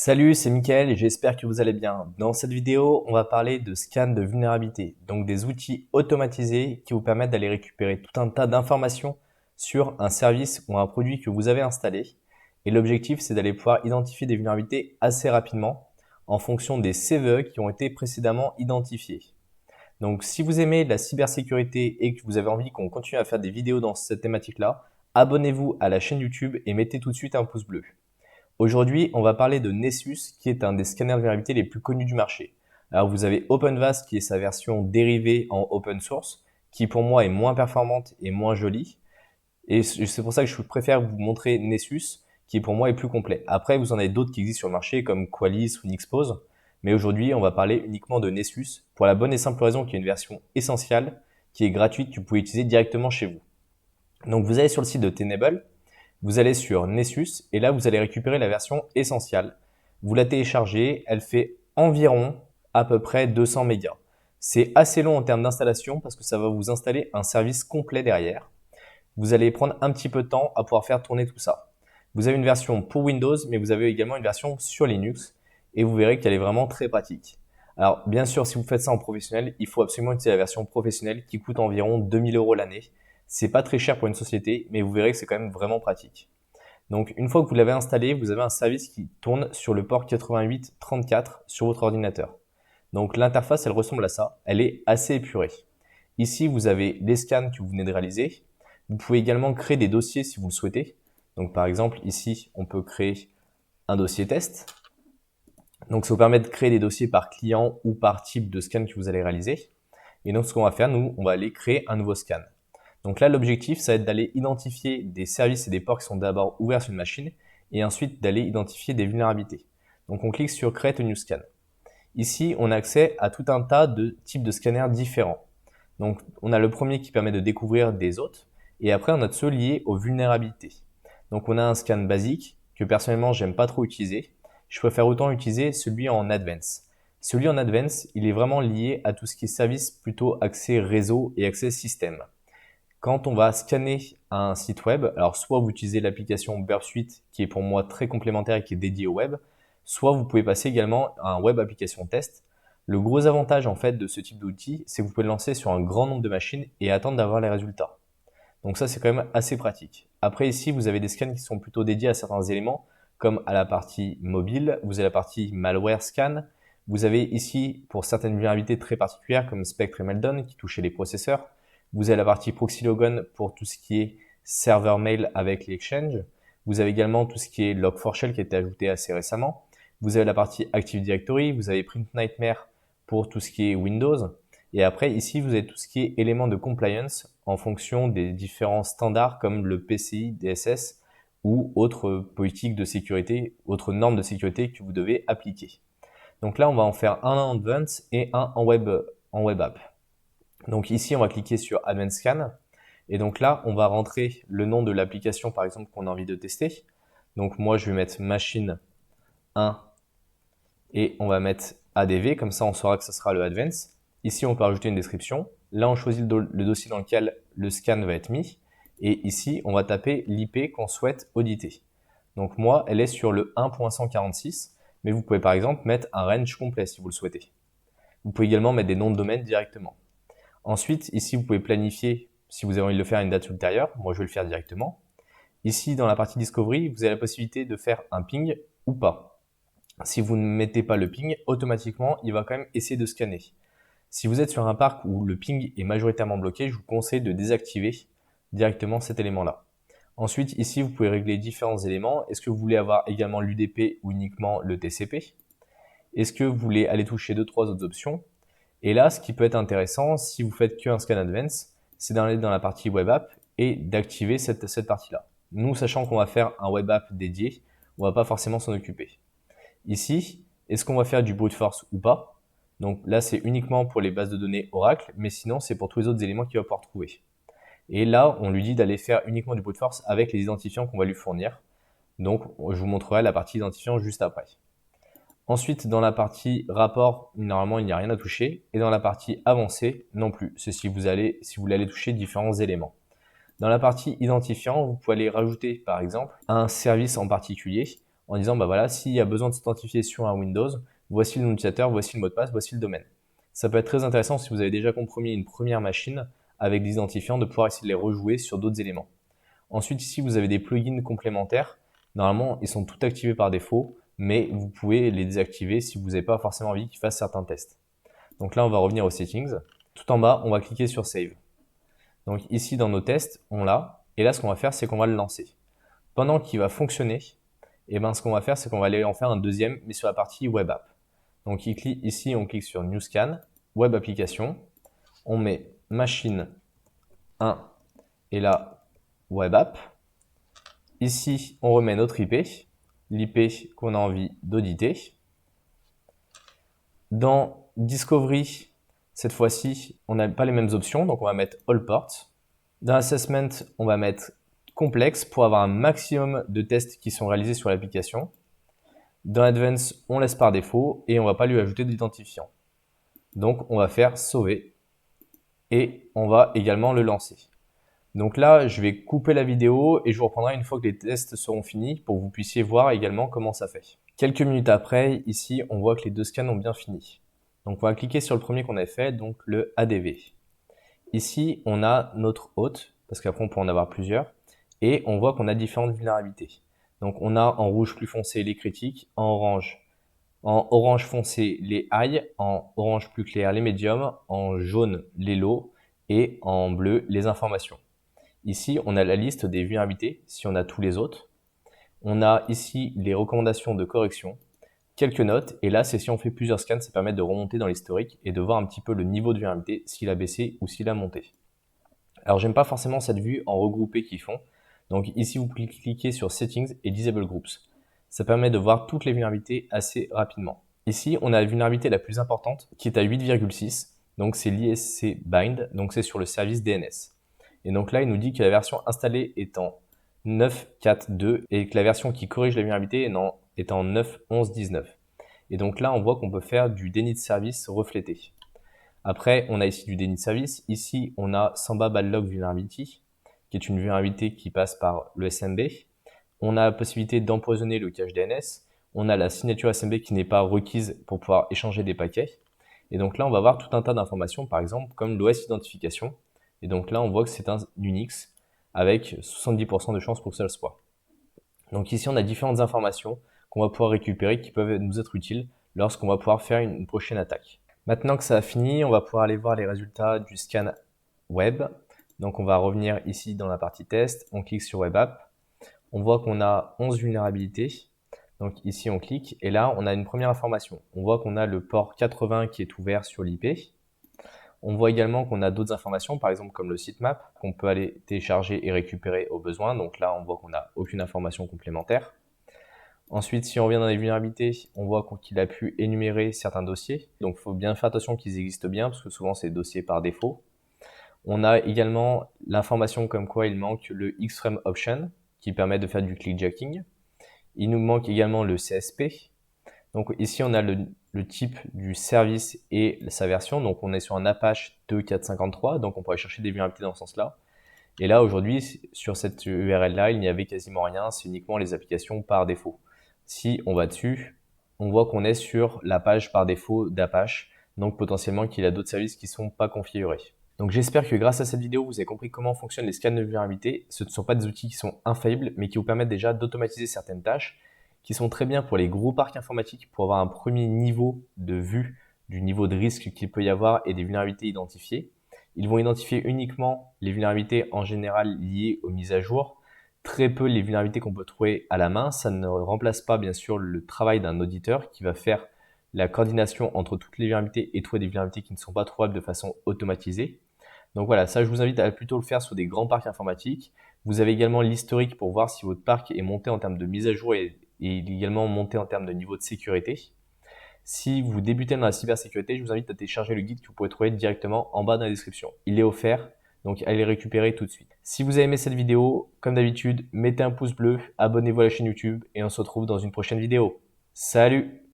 Salut, c'est Mickaël et j'espère que vous allez bien. Dans cette vidéo, on va parler de scan de vulnérabilité, donc des outils automatisés qui vous permettent d'aller récupérer tout un tas d'informations sur un service ou un produit que vous avez installé. Et l'objectif, c'est d'aller pouvoir identifier des vulnérabilités assez rapidement en fonction des CVE qui ont été précédemment identifiés. Donc si vous aimez la cybersécurité et que vous avez envie qu'on continue à faire des vidéos dans cette thématique-là, abonnez-vous à la chaîne YouTube et mettez tout de suite un pouce bleu. Aujourd'hui, on va parler de Nessus, qui est un des scanners de vulnérabilité les plus connus du marché. Alors, vous avez OpenVAS, qui est sa version dérivée en open source, qui pour moi est moins performante et moins jolie. Et c'est pour ça que je préfère vous montrer Nessus, qui pour moi est plus complet. Après, vous en avez d'autres qui existent sur le marché, comme Qualys ou Nixpose. Mais aujourd'hui, on va parler uniquement de Nessus, pour la bonne et simple raison qu'il y a une version essentielle, qui est gratuite, que vous pouvez utiliser directement chez vous. Donc, vous allez sur le site de Tenable. Vous allez sur Nessus et là, vous allez récupérer la version essentielle. Vous la téléchargez, elle fait environ à peu près 200 mégas. C'est assez long en termes d'installation parce que ça va vous installer un service complet derrière. Vous allez prendre un petit peu de temps à pouvoir faire tourner tout ça. Vous avez une version pour Windows, mais vous avez également une version sur Linux et vous verrez qu'elle est vraiment très pratique. Alors, bien sûr, si vous faites ça en professionnel, il faut absolument utiliser la version professionnelle qui coûte environ 2000 € l'année. C'est pas très cher pour une société, mais vous verrez que c'est quand même vraiment pratique. Donc, une fois que vous l'avez installé, vous avez un service qui tourne sur le port 8834 sur votre ordinateur. Donc, l'interface, elle ressemble à ça. Elle est assez épurée. Ici, vous avez les scans que vous venez de réaliser. Vous pouvez également créer des dossiers si vous le souhaitez. Donc, par exemple, ici, on peut créer un dossier test. Donc, ça vous permet de créer des dossiers par client ou par type de scan que vous allez réaliser. Et donc, ce qu'on va faire, nous, on va aller créer un nouveau scan. Donc là, l'objectif, ça va être d'aller identifier des services et des ports qui sont d'abord ouverts sur une machine et ensuite d'aller identifier des vulnérabilités. Donc on clique sur Create a new scan. Ici, on a accès à tout un tas de types de scanners différents. Donc on a le premier qui permet de découvrir des hôtes et après on a ceux liés aux vulnérabilités. Donc on a un scan basique que personnellement j'aime pas trop utiliser. Je préfère autant utiliser celui en Advance. Celui en Advance, il est vraiment lié à tout ce qui est service plutôt accès réseau et accès système. Quand on va scanner un site web, alors soit vous utilisez l'application Burp Suite qui est pour moi très complémentaire et qui est dédiée au web, soit vous pouvez passer également à un web application test. Le gros avantage en fait de ce type d'outil, c'est que vous pouvez le lancer sur un grand nombre de machines et attendre d'avoir les résultats. Donc ça c'est quand même assez pratique. Après ici, vous avez des scans qui sont plutôt dédiés à certains éléments, comme à la partie mobile, vous avez la partie malware scan, vous avez ici pour certaines vulnérabilités très particulières comme Spectre et Meldon qui touchaient les processeurs, vous avez la partie proxy logon pour tout ce qui est serveur mail avec les exchanges. Vous avez également tout ce qui est Log4Shell qui a été ajouté assez récemment. Vous avez la partie Active Directory. Vous avez Print Nightmare pour tout ce qui est Windows. Et après, ici, vous avez tout ce qui est éléments de compliance en fonction des différents standards comme le PCI DSS ou autres politiques de sécurité, autres normes de sécurité que vous devez appliquer. Donc là, on va en faire un en Advanced et un en web app. Donc ici, on va cliquer sur Advanced Scan. Et donc là, on va rentrer le nom de l'application, par exemple, qu'on a envie de tester. Donc moi, je vais mettre machine 1 et on va mettre ADV. Comme ça, on saura que ce sera le Advanced. Ici, on peut rajouter une description. Là, on choisit le dossier dans lequel le scan va être mis. Et ici, on va taper l'IP qu'on souhaite auditer. Donc moi, elle est sur le 1.146. Mais vous pouvez par exemple mettre un range complet si vous le souhaitez. Vous pouvez également mettre des noms de domaine directement. Ensuite, ici, vous pouvez planifier, si vous avez envie de le faire à une date ultérieure. Moi, je vais le faire directement. Ici, dans la partie Discovery, vous avez la possibilité de faire un ping ou pas. Si vous ne mettez pas le ping, automatiquement, il va quand même essayer de scanner. Si vous êtes sur un parc où le ping est majoritairement bloqué, je vous conseille de désactiver directement cet élément-là. Ensuite, ici, vous pouvez régler différents éléments. Est-ce que vous voulez avoir également l'UDP ou uniquement le TCP? Est-ce que vous voulez aller toucher 2-3 autres options? Et là, ce qui peut être intéressant, si vous faites qu'un scan advance, c'est d'aller dans la partie web app et d'activer cette partie-là. Nous, sachant qu'on va faire un web app dédié, on va pas forcément s'en occuper. Ici, est-ce qu'on va faire du brute force ou pas? Donc là, c'est uniquement pour les bases de données Oracle, mais sinon, c'est pour tous les autres éléments qu'il va pouvoir trouver. Et là, on lui dit d'aller faire uniquement du brute force avec les identifiants qu'on va lui fournir. Donc, je vous montrerai la partie identifiant juste après. Ensuite, dans la partie rapport, normalement, il n'y a rien à toucher. Et dans la partie avancée, non plus. C'est si vous voulez aller toucher différents éléments. Dans la partie identifiant, vous pouvez aller rajouter, par exemple, un service en particulier en disant bah voilà, s'il y a besoin de s'identifier sur un Windows, voici le nom d'utilisateur, voici le mot de passe, voici le domaine. Ça peut être très intéressant si vous avez déjà compromis une première machine avec des identifiants de pouvoir essayer de les rejouer sur d'autres éléments. Ensuite, ici, vous avez des plugins complémentaires. Normalement, ils sont tout activés par défaut, mais vous pouvez les désactiver si vous n'avez pas forcément envie qu'ils fassent certains tests. Donc là, on va revenir aux settings. Tout en bas, on va cliquer sur Save. Donc ici, dans nos tests, on l'a. Et là, ce qu'on va faire, c'est qu'on va le lancer. Pendant qu'il va fonctionner, ce qu'on va faire, c'est qu'on va aller en faire un deuxième, mais sur la partie Web App. Donc ici, on clique sur New Scan, Web Application. On met Machine 1 et là, Web App. Ici, on remet notre IP, l'IP qu'on a envie d'auditer. Dans Discovery, cette fois-ci, on n'a pas les mêmes options, donc on va mettre All Ports. Dans Assessment, on va mettre Complexe pour avoir un maximum de tests qui sont réalisés sur l'application. Dans Advanced, on laisse par défaut et on ne va pas lui ajouter d'identifiant. Donc, on va faire Sauver et on va également le lancer. Donc là, je vais couper la vidéo et je vous reprendrai une fois que les tests seront finis pour que vous puissiez voir également comment ça fait. Quelques minutes après, ici, on voit que les deux scans ont bien fini. Donc on va cliquer sur le premier qu'on avait fait, donc le ADV. Ici, on a notre hôte, parce qu'après on peut en avoir plusieurs, et on voit qu'on a différentes vulnérabilités. Donc on a en rouge plus foncé les critiques, en orange foncé les high, en orange plus clair les médiums, en jaune les low et en bleu les informations. Ici, on a la liste des vulnérabilités, si on a tous les autres. On a ici les recommandations de correction, quelques notes, et là, c'est si on fait plusieurs scans, ça permet de remonter dans l'historique et de voir un petit peu le niveau de vulnérabilité, s'il a baissé ou s'il a monté. Alors, j'aime pas forcément cette vue en regroupé qu'ils font. Donc ici, vous pouvez cliquer sur Settings et Disable Groups. Ça permet de voir toutes les vulnérabilités assez rapidement. Ici, on a la vulnérabilité la plus importante qui est à 8,6. Donc c'est l'ISC Bind, donc c'est sur le service DNS. Et donc là, il nous dit que la version installée est en 9.4.2 et que la version qui corrige la vulnérabilité est en 9.11.19. Et donc là, on voit qu'on peut faire du déni de service reflété. Après, on a ici du déni de service. Ici, on a Samba Bad Log Vulnerability, qui est une vulnérabilité qui passe par le SMB. On a la possibilité d'empoisonner le cache DNS. On a la signature SMB qui n'est pas requise pour pouvoir échanger des paquets. Et donc là, on va voir tout un tas d'informations, par exemple, comme l'OS identification. Et donc là, on voit que c'est un Unix avec 70% de chances pour que ça le soit. Donc ici, on a différentes informations qu'on va pouvoir récupérer qui peuvent nous être utiles lorsqu'on va pouvoir faire une prochaine attaque. Maintenant que ça a fini, on va pouvoir aller voir les résultats du scan web. Donc on va revenir ici dans la partie test, on clique sur Web App. On voit qu'on a 11 vulnérabilités. Donc ici, on clique et là, on a une première information. On voit qu'on a le port 80 qui est ouvert sur l'IP. On voit également qu'on a d'autres informations, par exemple comme le sitemap, qu'on peut aller télécharger et récupérer au besoin. Donc là, on voit qu'on n'a aucune information complémentaire. Ensuite, si on revient dans les vulnérabilités, on voit qu'il a pu énumérer certains dossiers. Donc il faut bien faire attention qu'ils existent bien, parce que souvent c'est des dossiers par défaut. On a également l'information comme quoi il manque le Xframe Option, qui permet de faire du clickjacking. Il nous manque également le CSP. Donc ici, on a le type du service et sa version. Donc on est sur un Apache 2.4.53, donc on pourrait chercher des vulnérabilités dans ce sens-là. Et là, aujourd'hui, sur cette URL-là, il n'y avait quasiment rien, c'est uniquement les applications par défaut. Si on va dessus, on voit qu'on est sur la page par défaut d'Apache, donc potentiellement qu'il y a d'autres services qui ne sont pas configurés. Donc j'espère que grâce à cette vidéo, vous avez compris comment fonctionnent les scans de vulnérabilité. Ce ne sont pas des outils qui sont infaillibles, mais qui vous permettent déjà d'automatiser certaines tâches, qui sont très bien pour les gros parcs informatiques, pour avoir un premier niveau de vue du niveau de risque qu'il peut y avoir et des vulnérabilités identifiées. Ils vont identifier uniquement les vulnérabilités en général liées aux mises à jour, très peu les vulnérabilités qu'on peut trouver à la main. Ça ne remplace pas bien sûr le travail d'un auditeur qui va faire la coordination entre toutes les vulnérabilités et trouver des vulnérabilités qui ne sont pas trouvables de façon automatisée. Donc voilà, ça je vous invite à plutôt le faire sur des grands parcs informatiques. Vous avez également l'historique pour voir si votre parc est monté en termes de mise à jour et également monté en termes de niveau de sécurité. Si vous débutez dans la cybersécurité, je vous invite à télécharger le guide que vous pouvez trouver directement en bas dans la description. Il est offert, donc allez le récupérer tout de suite. Si vous avez aimé cette vidéo, comme d'habitude, mettez un pouce bleu, abonnez-vous à la chaîne YouTube et on se retrouve dans une prochaine vidéo. Salut!